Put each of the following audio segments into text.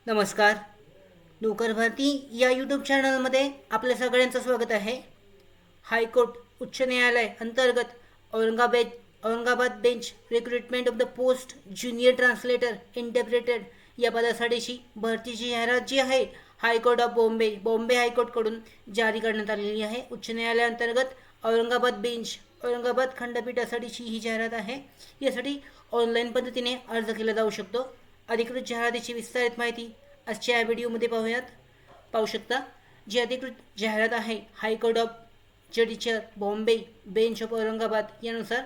नमस्कार. नोकर भरती या यूट्यूब चॅनलमध्ये आपल्या सगळ्यांचं स्वागत आहे. हायकोर्ट उच्च न्यायालय अंतर्गत Aurangabad bench recruitment of the post junior translator interpreted या पदासाठीची भरतीची जाहिरात जी आहे हायकोर्ट ऑफ बॉम्बे हायकोर्टकडून जारी करण्यात आलेली आहे. उच्च न्यायालयाअंतर्गत औरंगाबाद खंडपीठासाठीची ही जाहिरात आहे. यासाठी ऑनलाईन पद्धतीने अर्ज केला जाऊ शकतो. अधिकृत जाहिरातीची विस्तारित माहिती आजच्या या व्हिडिओमध्ये पाहू शकता. जी अधिकृत जाहिरात आहे high court of judicial Bombay bench of Aurangabad यानुसार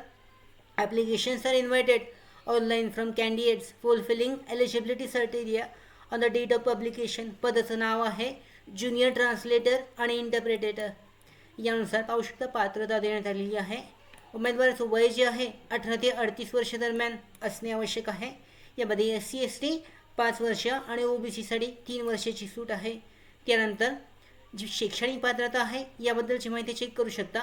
applications are invited online from candidates fulfilling eligibility criteria on the date of publication. पदाचं नाव आहे ज्युनियर ट्रान्सलेटर आणि इंटरप्रेटेटर. यानुसार पाहू शकता पात्रता देण्यात आलेली आहे. उमेदवाराचं वय जे आहे 18 ते 38 वर्ष दरम्यान असणे आवश्यक आहे. यामध्ये SC ST 5 वर्ष आणि OBCसाठी 3 वर्षाची सूट आहे. त्यानंतर जी शैक्षणिक पात्रता आहे याबद्दलची माहिती चेक करू शकता.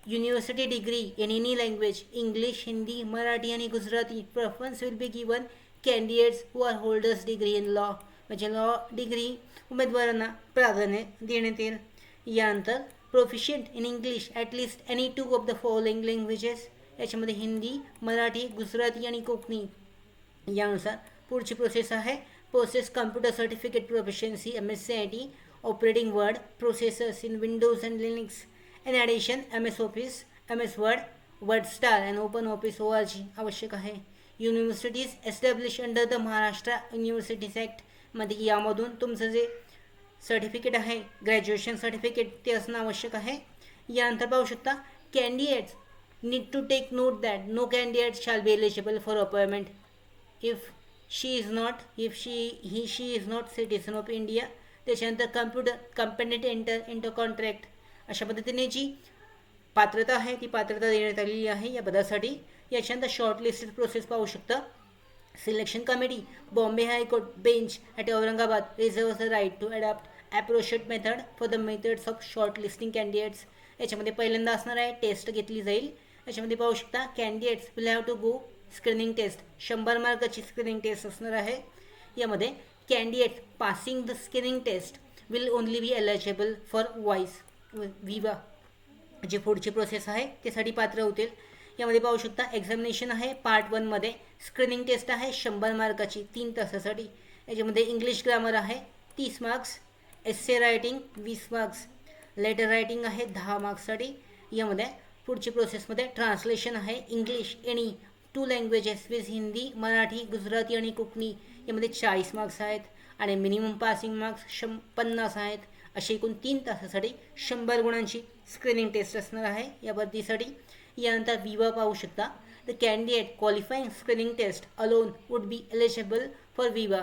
University degree in any language English, Hindi, Marathi आणि Gujarati. Preference will be given candidates who are holders degree in law. म्हणजे लॉ डिग्री उमेदवारांना प्राधान्य देण्यात येईल. यानंतर proficient in English at least any 2 of the following languages. याच्यामध्ये हिंदी, मराठी, गुजराती आणि कोकणी. यानुसार पुढची प्रोसेस आहे process computer certificate proficiency MS CIT operating word processors in Windows and Linux. In addition MS Office, MS Word, WordStar and Open Office ORG आवश्यक आहे. Universities establish under the Maharashtra universities act मध्ये यामधून तुमचं जे certificate आहे graduation certificate ते असणं आवश्यक आहे. यानंतर पाहू शकता candidates need to take note that no candidate shall be eligible for appointment if she is not citizen of India. त्याच्यानंतर कंपनीट इंटर कॉन्ट्रॅक्ट अशा पद्धतीने जी पात्रता आहे ती पात्रता देण्यात आलेली आहे या पदासाठी. याच्यानंतर शॉर्टलिस्टेड प्रोसेस पाहू शकता. Selection committee Bombay high court bench at Aurangabad reserves the right to adopt appropriate method for the methods of shortlisting candidates. याच्यामध्ये पहिल्यांदा असणार आहे टेस्ट घेतली जाईल. याच्यामध्ये पाहू शकता candidates will have to go screening test. 100 मार्काची स्क्रीनिंग टेस्ट असणार आहे. यामध्ये candidate passing the screening test will only be eligible for voice viva. जी पुढची प्रोसेस आहे त्यासाठी पात्र होतील. यामध्ये पाहू शकता एक्झामिनेशन आहे पार्ट 1 मध्ये. स्क्रीनिंग टेस्ट आहे 100 मार्काची 3 तासासाठी. याच्यामध्ये इंग्लिश ग्रामर आहे 30 मार्क्स, एस्से रायटिंग 20 मार्क्स, लेटर रायटिंग आहे 10 मार्क्ससाठी. यामध्ये पुढची प्रोसेसमध्ये ट्रान्सलेशन आहे English any 2 languages with Hindi, Marathi, Gujarati आणि कोकणी. यामध्ये 40 मार्क्स आहेत आणि मिनिमम पासिंग मार्क्स 50 आहेत. अशी एकूण 3 तासासाठी 100 गुणांची स्क्रीनिंग टेस्ट असणार आहे या भरतीसाठी. यानंतर विवा पाहू शकता. The candidate qualifying screening test alone would be eligible for viva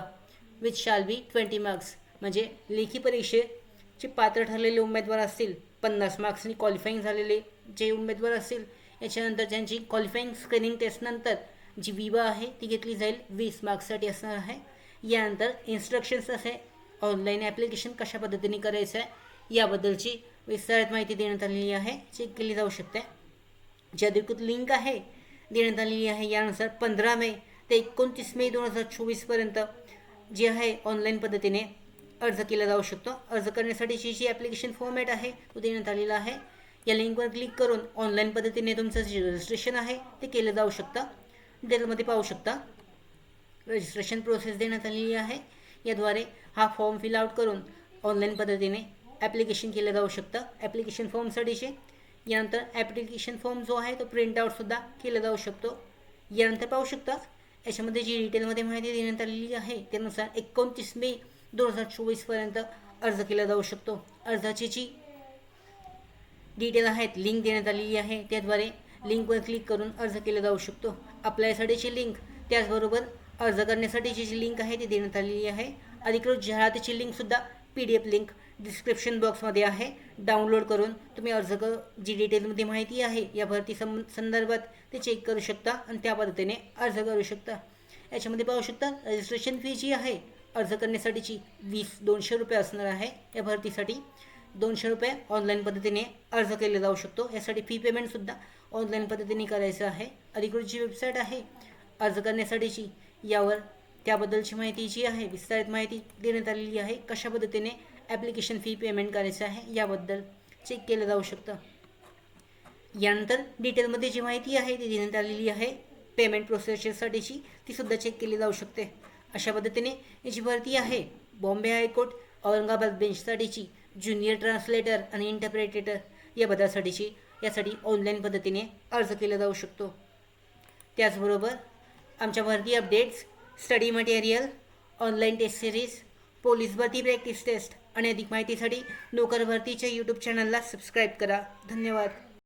which shall be 20 marks. म्हणजे लेखी परीक्षेचे पात्र ठरलेले उमेदवार असतील 50 मार्क्सनी क्वालिफाईंग झालेले जे उमेदवार असतील. याच्यानंतर त्यांची क्वालिफाईंग स्क्रीनिंग टेस्टनंतर जी विवा आहे ती घेतली जाईल 20 मार्क्ससाठी असणार आहे. यानंतर इन्स्ट्रक्शन्स असे ऑनलाईन ॲप्लिकेशन कशा पद्धतीने करायचं आहे याबद्दलची विस्तारित माहिती देण्यात आलेली आहे. चेक केली जाऊ शकते. जी अधिकृत लिंक आहे देण्यात आलेली आहे. यानुसार 15 मे ते 29 मे 2024 जी आहे ऑनलाईन पद्धतीने अर्ज केला जाऊ शकतो. अर्ज करण्यासाठीची जी ॲप्लिकेशन फॉर्मॅट आहे तो देण्यात आलेला आहे. या लिंकवर क्लिक करून ऑनलाईन पद्धतीने तुमचं जे रजिस्ट्रेशन आहे ते केलं जाऊ शकतं. डिटेलमध्ये पाहू शकता रजिस्ट्रेशन प्रोसेस देण्यात आलेली आहे. याद्वारे हा फॉर्म फिल आउट करून ऑनलाईन पद्धतीने ॲप्लिकेशन केलं जाऊ शकतं. ॲप्लिकेशन फॉर्मसाठीचे यानंतर ॲप्लिकेशन फॉर्म जो आहे तो प्रिंटआउटसुद्धा केला जाऊ शकतो. यानंतर पाहू शकता याच्यामध्ये जी डिटेलमध्ये माहिती देण्यात आलेली आहे त्यानुसार 29 मे 2024 अर्ज केला जाऊ शकतो. अर्जाची जी डिटेल आहेत लिंक देण्यात आलेली आहे त्याद्वारे लिंकवर क्लिक करून अर्ज केला जाऊ शकतो. अप्लायसाठीची लिंक त्याचबरोबर अर्ज करण्यासाठीची जी लिंक आहे ती देण्यात आलेली आहे. अधिकृत जाहिरातीची लिंकसुद्धा PDF लिंक डिस्क्रिप्शन बॉक्समध्ये आहे. डाउनलोड करून तुम्ही जी डिटेलमध्ये माहिती आहे या भरती संदर्भात ते चेक करू शकता आणि त्या पद्धतीने अर्ज करू शकता. याच्यामध्ये पाहू शकता रजिस्ट्रेशन फी जी आहे अर्ज करण्यासाठीची 200 रुपये असणार आहे. या भरतीसाठी 200 रुपये ऑनलाईन पद्धतीने अर्ज केले जाऊ शकतो. यासाठी फी पेमेंटसुद्धा ऑनलाईन पद्धतीने करायचं आहे. अधिकृत जी वेबसाईट आहे अर्ज करण्यासाठीची यावर त्याबद्दलची माहिती जी आहे विस्तारित माहिती देण्यात आलेली आहे. कशा पद्धतीने ॲप्लिकेशन फी पेमेंट करायचं आहे याबद्दल चेक केलं जाऊ शकतं. यानंतर डिटेलमध्ये जी माहिती आहे ती देण्यात आलेली आहे. पेमेंट प्रोसेससाठीची तीसुद्धा चेक केली जाऊ शकते. अशा पद्धतीने याची भरती आहे बॉम्बे हायकोर्ट औरंगाबाद बेंचसाठीची ज्युनियर ट्रान्सलेटर आणि इंटरप्रेटेटर या पदासाठीची. यासाठी ऑनलाईन पद्धतीने अर्ज केला जाऊ शकतो. त्याचबरोबर आमच्या भरती updates, study material, online test series, police भरती प्रॅक्टिस टेस्ट आणि अधिक माहितीसाठी नोकर भरतीच्या यूट्यूब चॅनलला सबस्क्राईब करा. धन्यवाद.